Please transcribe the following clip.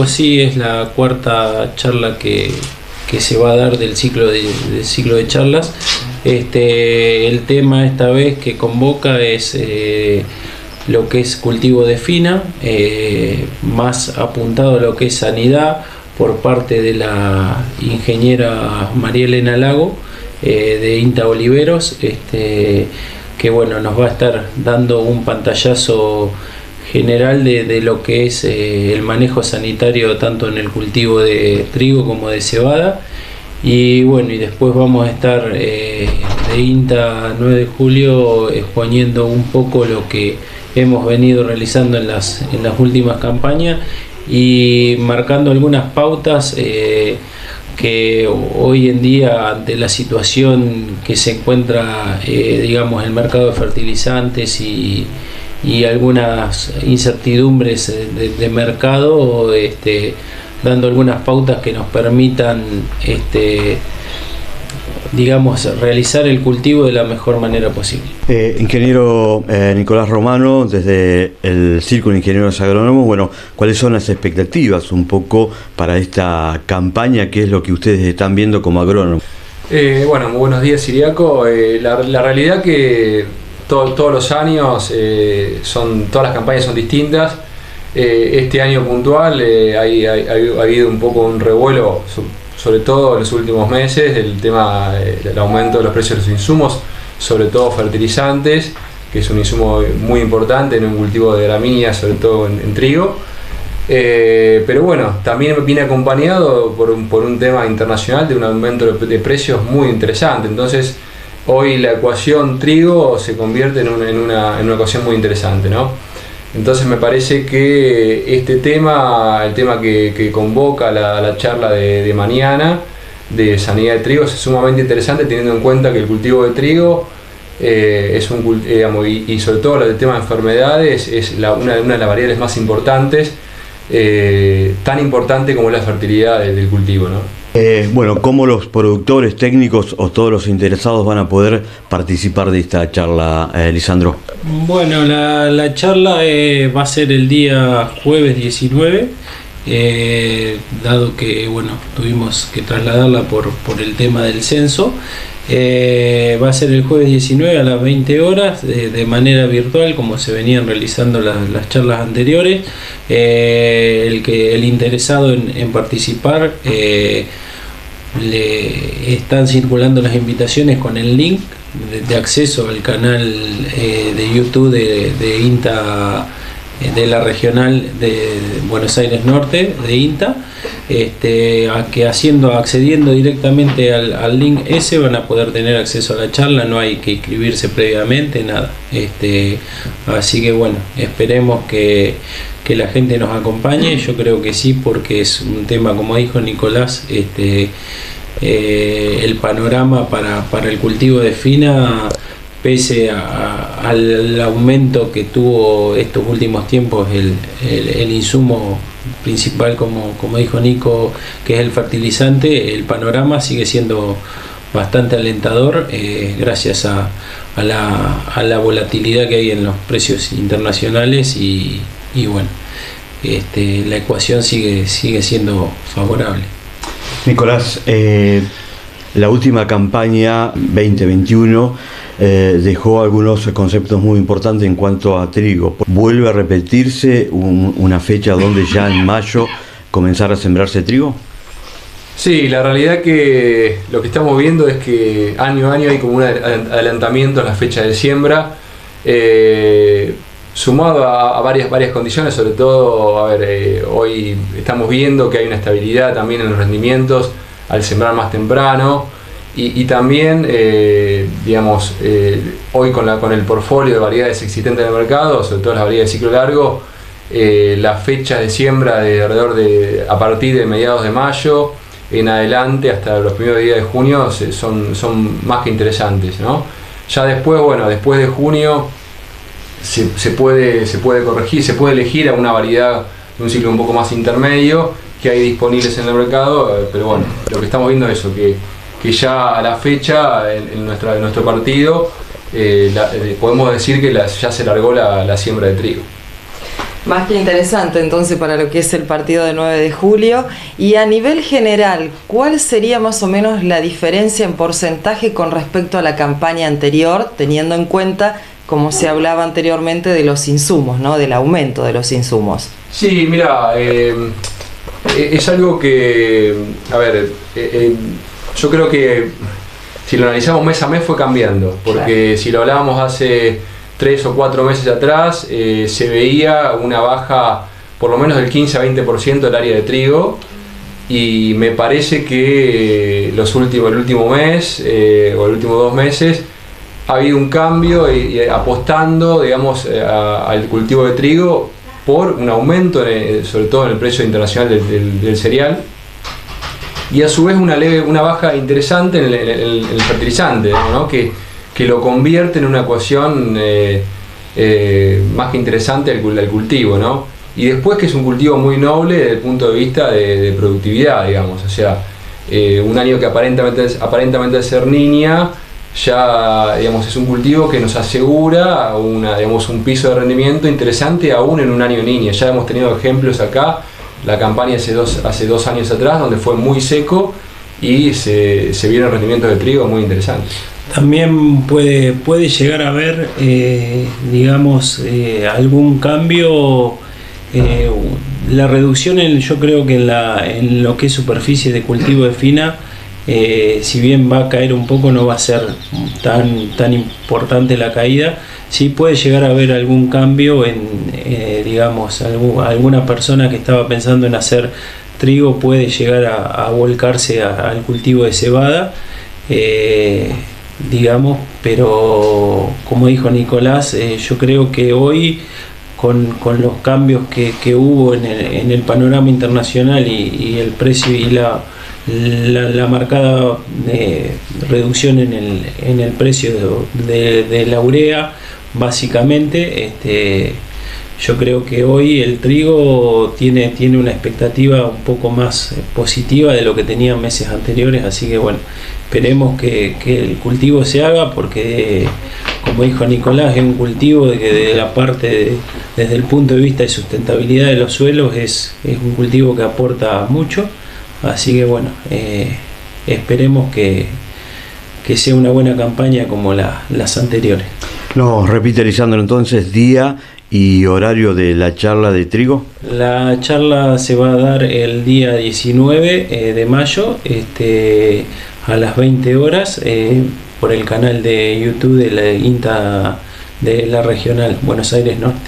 Sí, es la cuarta charla que se va a dar del ciclo de charlas. El tema esta vez que convoca es lo que es cultivo de fina, más apuntado a lo que es sanidad por parte de la ingeniera María Elena Lago de INTA Oliveros, que bueno, nos va a estar dando un pantallazo general de lo que es el manejo sanitario tanto en el cultivo de trigo como de cebada. Y bueno, y después vamos a estar de INTA 9 de julio exponiendo un poco lo que hemos venido realizando en las últimas campañas y marcando algunas pautas que hoy en día, ante la situación que se encuentra digamos el mercado de fertilizantes y algunas incertidumbres de mercado, dando algunas pautas que nos permitan digamos realizar el cultivo de la mejor manera posible. Ingeniero Nicolás Romano, desde el Círculo de Ingenieros Agrónomos, bueno, ¿cuáles son las expectativas un poco para esta campaña? ¿Qué es lo que ustedes están viendo como agrónomos? Bueno, muy buenos días, Siriaco. La realidad que todos los años todas las campañas son distintas. Este año puntual ha habido un poco un revuelo, sobre todo en los últimos meses, del tema del aumento de los precios de los insumos, sobre todo fertilizantes, que es un insumo muy importante en un cultivo de gramíneas, sobre todo en trigo. Pero bueno, también viene acompañado por un tema internacional de un aumento de precios muy interesante. Entonces, hoy la ecuación trigo se convierte en una ecuación muy interesante, ¿no? Entonces me parece que este tema, el tema que convoca la charla de mañana de sanidad de trigo, es sumamente interesante, teniendo en cuenta que el cultivo de trigo es y sobre todo el tema de enfermedades es una de las variables más importantes, tan importante como la fertilidad del cultivo, ¿no? Bueno, ¿cómo los productores técnicos o todos los interesados van a poder participar de esta charla, Lisandro? Bueno, la charla va a ser el día jueves 19, dado que bueno, tuvimos que trasladarla por el tema del censo. Va a ser el jueves 19 a las 20 horas de manera virtual, como se venían realizando las charlas anteriores. El interesado en participar, le están circulando las invitaciones con el link de acceso al canal de YouTube de INTA, de la regional de Buenos Aires Norte de INTA, accediendo directamente al link ese van a poder tener acceso a la charla, no hay que inscribirse previamente, nada. Así que bueno, esperemos que la gente nos acompañe. Yo creo que sí, porque es un tema, como dijo Nicolás, el panorama para el cultivo de fina, pese al aumento que tuvo estos últimos tiempos el insumo principal, como dijo Nico, que es el fertilizante, el panorama sigue siendo bastante alentador, gracias a la volatilidad que hay en los precios internacionales y bueno, la ecuación sigue siendo favorable. Nicolás, la última campaña 2021 dejó algunos conceptos muy importantes en cuanto a trigo. ¿Vuelve a repetirse una fecha donde ya en mayo comenzar a sembrarse trigo? Sí, la realidad que lo que estamos viendo es que año a año hay como un adelantamiento en la fecha de siembra, sumado a varias condiciones. Sobre todo, hoy estamos viendo que hay una estabilidad también en los rendimientos al sembrar más temprano, y también hoy con el portfolio de variedades existentes en el mercado, sobre todo las variedades de ciclo largo, la fecha de siembra a partir de mediados de mayo en adelante hasta los primeros días de junio son más que interesantes, ¿no? Ya después, después de junio se puede corregir, se puede elegir a una variedad de un ciclo un poco más intermedio que hay disponibles en el mercado, pero bueno, lo que estamos viendo es eso, que ya a la fecha en nuestro partido podemos decir que ya se largó la siembra de trigo. Más que interesante entonces para lo que es el partido del 9 de julio. Y a nivel general, ¿cuál sería más o menos la diferencia en porcentaje con respecto a la campaña anterior, teniendo en cuenta, como se hablaba anteriormente, de los insumos, ¿no? Del aumento de los insumos? Sí, mira, es algo que, a ver, yo creo que si lo analizamos mes a mes fue cambiando, porque claro, si lo hablábamos hace 3 o 4 meses atrás, se veía una baja por lo menos del 15 a 20% del área de trigo, y me parece que el último mes o el último 2 meses ha habido un cambio y apostando, digamos, al cultivo de trigo por un aumento, sobre todo en el precio internacional del cereal, y a su vez una baja interesante en el fertilizante, ¿no? que lo convierte en una ecuación más que interesante al cultivo, ¿no? Y después que es un cultivo muy noble desde el punto de vista de productividad, digamos, o sea, un año que aparentemente al ser niña, ya, digamos, es un cultivo que nos asegura un piso de rendimiento interesante aún en un año niña. Ya hemos tenido ejemplos acá, la campaña hace 2 años atrás, donde fue muy seco y se vieron rendimientos de trigo muy interesantes. También puede llegar a haber, digamos, algún cambio, la reducción yo creo que en lo que es superficie de cultivo de fina, si bien va a caer un poco, no va a ser tan importante la caída. Sí puede llegar a haber algún cambio digamos, alguna persona que estaba pensando en hacer trigo puede llegar a volcarse al cultivo de cebada, digamos, pero como dijo Nicolás, yo creo que hoy con los cambios que hubo en el panorama internacional y el precio y la marcada reducción en el precio de la urea, básicamente, yo creo que hoy el trigo tiene una expectativa un poco más positiva de lo que tenía meses anteriores, así que bueno, esperemos que el cultivo se haga, porque como dijo Nicolás, es un cultivo que desde el punto de vista de sustentabilidad de los suelos es un cultivo que aporta mucho, así que bueno, esperemos que sea una buena campaña como las anteriores. Nos repite, Lisandro, entonces, día y horario de la charla de trigo. La charla se va a dar el día 19 de mayo, a las 20 horas, por el canal de YouTube de la INTA de la Regional Buenos Aires Norte.